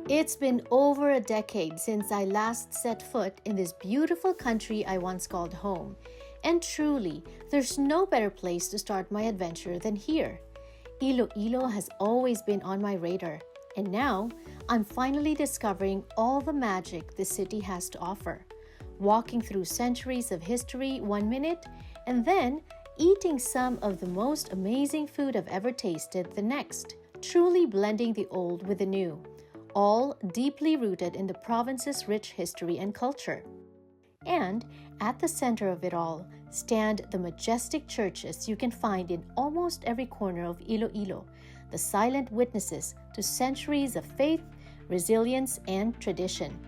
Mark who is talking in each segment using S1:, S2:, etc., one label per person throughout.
S1: It's been over a decade since I last set foot in this beautiful country I once called home. And truly, there's no better place to start my adventure than here. Iloilo has always been on my radar, and now I'm finally discovering all the magic this city has to offer. Walking through centuries of history 1 minute, and then eating some of the most amazing food I've ever tasted the next, truly blending the old with the new, all deeply rooted in the province's rich history and culture. And at the center of it all stand the majestic churches you can find in almost every corner of Iloilo, the silent witnesses to centuries of faith, resilience, and tradition.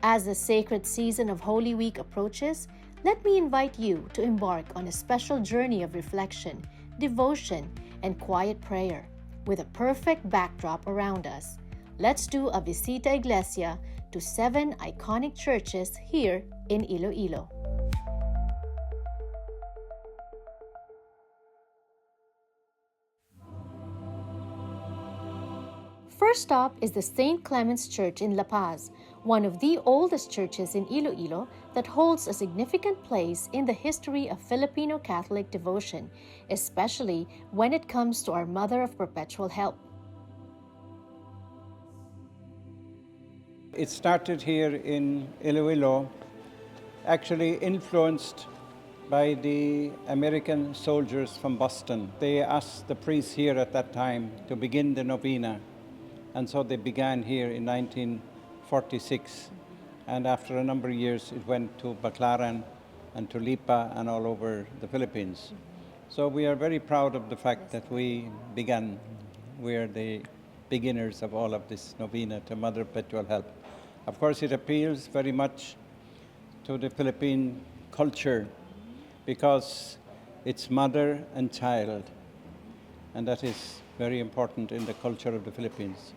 S1: As the sacred season of Holy Week approaches, let me invite you to embark on a special journey of reflection, devotion, and quiet prayer, with a perfect backdrop around us. Let's do a Visita Iglesia to 7 iconic churches here in Iloilo. First stop is the St. Clement's Church in La Paz, one of the oldest churches in Iloilo that holds a significant place in the history of Filipino Catholic devotion, especially when it comes to our Mother of Perpetual Help.
S2: It started here in Iloilo, actually influenced by the American soldiers from Boston. They asked the priests here at that time to begin the Novena, and so they began here in 1946. And after a number of years, it went to Baclaran and to Lipa and all over the Philippines. So we are very proud of the fact that we began. We are the beginners of all of this Novena to Mother Perpetual Help. Of course, it appeals very much to the Philippine culture because it's mother and child, and that is very important in the culture of the Philippines.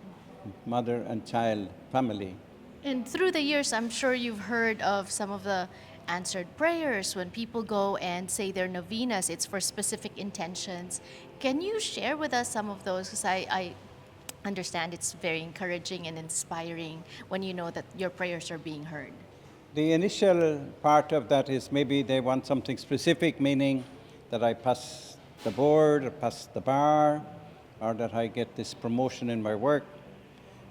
S2: Mother and child, family.
S3: And through the years, I'm sure you've heard of some of the answered prayers when people go and say their novenas. It's for specific intentions. Can you share with us some of those? Because I understand it's very encouraging and inspiring when you know that your prayers are being heard.
S2: The initial part of that is maybe they want something specific, meaning that I pass the board or pass the bar, or that I get this promotion in my work.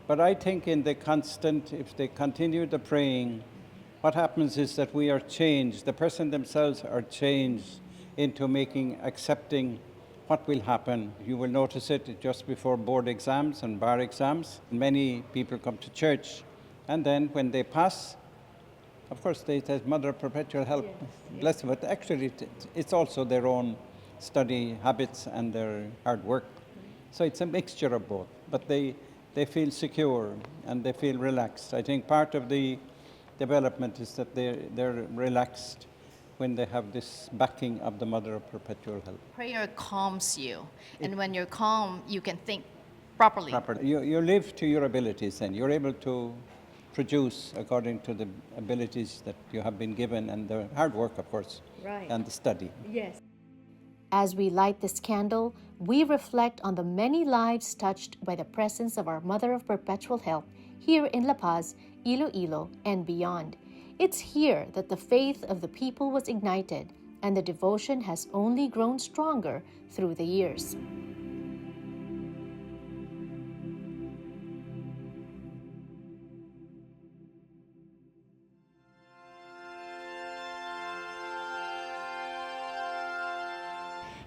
S2: But I think in the constant, if they continue the praying, what happens is that we are changed. The person themselves are changed into accepting what will happen. You will notice it just before board exams and bar exams. Many people come to church, and then when they pass, of course they say, Mother of Perpetual Help, bless them. But actually it's also their own study habits and their hard work. So it's a mixture of both, but they feel secure and they feel relaxed. I think part of the development is that they're relaxed when they have this backing of the Mother of Perpetual Help.
S3: Prayer calms you, and when you're calm, you can think properly.
S2: You live to your abilities then. You're able to produce according to the abilities that you have been given, and the hard work, of course,
S1: Right.
S2: and the study.
S1: Yes. As we light this candle, we reflect on the many lives touched by the presence of our Mother of Perpetual Help here in La Paz, Iloilo, and beyond. It's here that the faith of the people was ignited, and the devotion has only grown stronger through the years.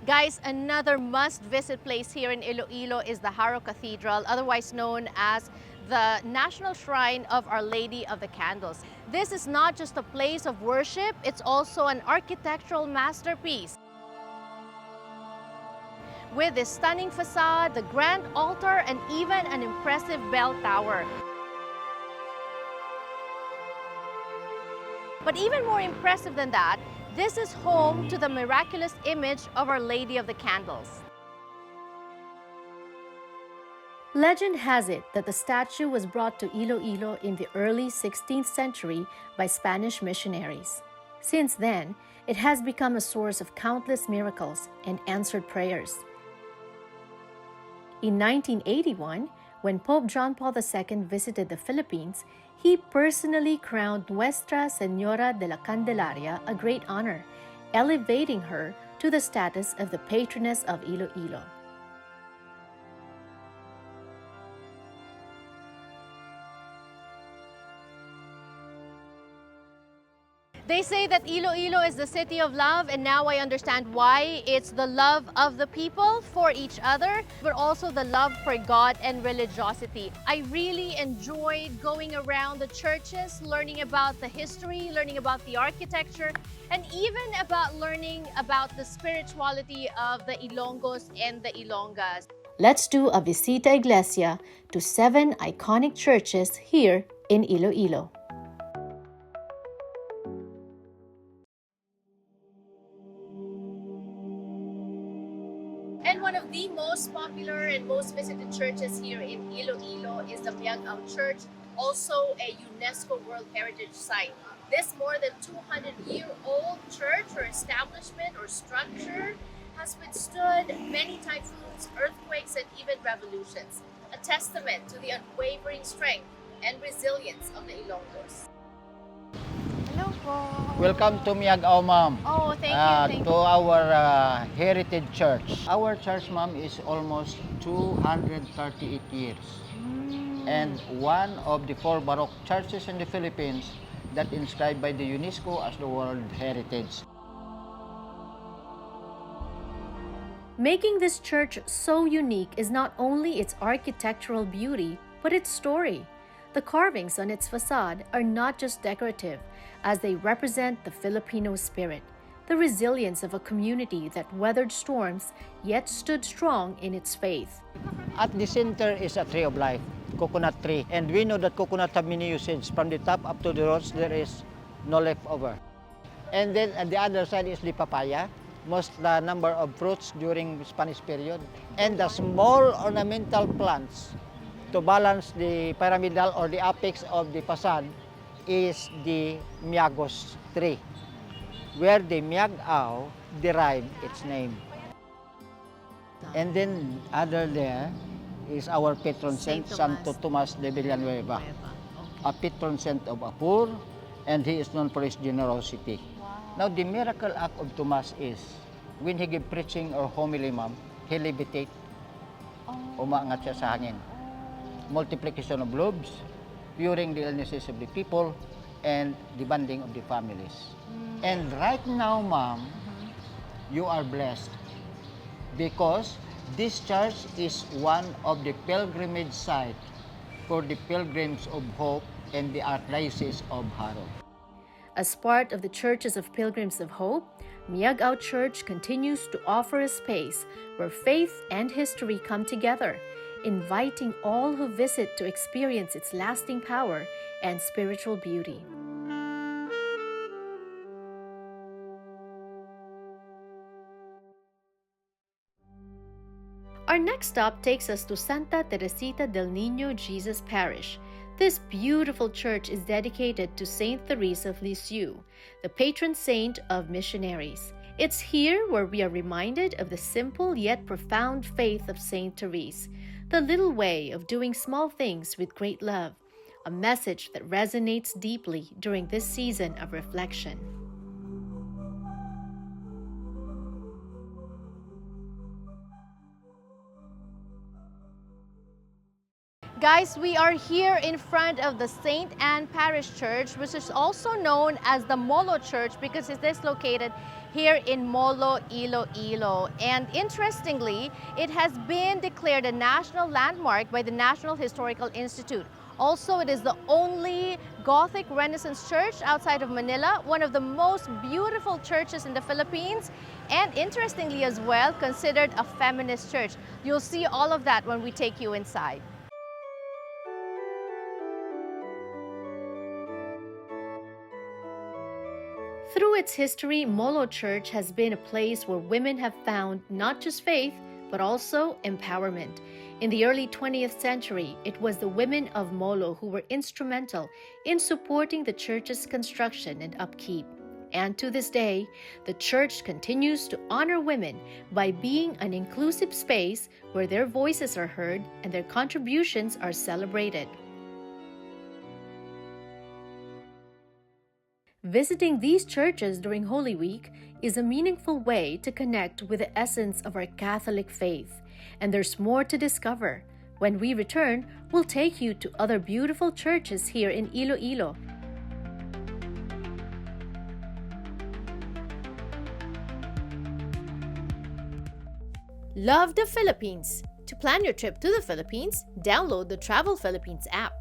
S1: Guys, another must-visit place here in Iloilo is the Jaro Cathedral, otherwise known as the National Shrine of Our Lady of the Candles. This is not just a place of worship, it's also an architectural masterpiece. With this stunning facade, the grand altar, and even an impressive bell tower. But even more impressive than that, this is home to the miraculous image of Our Lady of the Candles. Legend has it that the statue was brought to Iloilo in the early 16th century by Spanish missionaries. Since then, it has become a source of countless miracles and answered prayers. In 1981, When Pope John Paul II visited the Philippines, he personally crowned Nuestra Señora de la Candelaria a great honor, elevating her to the status of the patroness of Iloilo.
S3: They say that Iloilo is the city of love, and now I understand why. It's the love of the people for each other, but also the love for God and religiosity. I really enjoyed going around the churches, learning about the history, learning about the architecture, and even about learning about the spirituality of the Ilonggos and the Ilonggas.
S1: Let's do a Visita Iglesia to 7 iconic churches here in Iloilo.
S3: And one of the most popular and most visited churches here in Iloilo is the Miagao Church, also a UNESCO World Heritage Site. This more than 200-year-old church or establishment or structure has withstood many typhoons, earthquakes, and even revolutions, a testament to the unwavering strength and resilience of the Ilonggos. Hello po.
S4: Welcome to Miagao, ma'am.
S3: Oh, thank you.
S4: To our heritage church. Our church, ma'am, is almost 238 years. And one of the 4 Baroque churches in the Philippines that inscribed by the UNESCO as the World Heritage.
S1: Making this church so unique is not only its architectural beauty, but its story. The carvings on its facade are not just decorative, as they represent the Filipino spirit, the resilience of a community that weathered storms yet stood strong in its faith.
S4: At the center is a tree of life, coconut tree. And we know that coconut have many usages. From the top up to the roots, there is no leftover. And then at the other side is the papaya, most the number of fruits during Spanish period. And the small ornamental plants to balance the pyramidal or the apex of the facade is the Miagos tree, where the Miagao derived its name. And then other there is our patron saint, Santo Tomas de Villanueva, a patron saint of a poor, and he is known for his generosity. Now the miracle act of Tomas is, when he give preaching or homily, ma'am, he levitate, umaangat siya sa hangin. Multiplication of loaves, curing the illnesses of the people, and the bonding of the families. And right now, ma'am, you are blessed because this church is one of the pilgrimage sites for the pilgrims of hope and the Archdiocese of Jaro.
S1: As part of the Churches of Pilgrims of Hope, Miagao Church continues to offer a space where faith and history come together, inviting all who visit to experience its lasting power and spiritual beauty. Our next stop takes us to Santa Teresita del Niño Jesus Parish. This beautiful church is dedicated to Saint Teresa of Lisieux, the patron saint of missionaries. It's here where we are reminded of the simple yet profound faith of Saint Therese, the little way of doing small things with great love, a message that resonates deeply during this season of reflection.
S3: Guys, we are here in front of the St. Anne Parish Church, which is also known as the Molo Church because it is located here in Molo, Iloilo. And interestingly, it has been declared a national landmark by the National Historical Institute. Also, it is the only Gothic Renaissance church outside of Manila, one of the most beautiful churches in the Philippines, and interestingly as well, considered a feminist church. You'll see all of that when we take you inside.
S1: Through its history, Molo Church has been a place where women have found not just faith, but also empowerment. In the early 20th century, it was the women of Molo who were instrumental in supporting the church's construction and upkeep. And to this day, the church continues to honor women by being an inclusive space where their voices are heard and their contributions are celebrated. Visiting these churches during Holy Week is a meaningful way to connect with the essence of our Catholic faith, and there's more to discover. When we return, we'll take you to other beautiful churches here in Iloilo. Love the Philippines? To plan your trip to the Philippines, download the Travel Philippines app.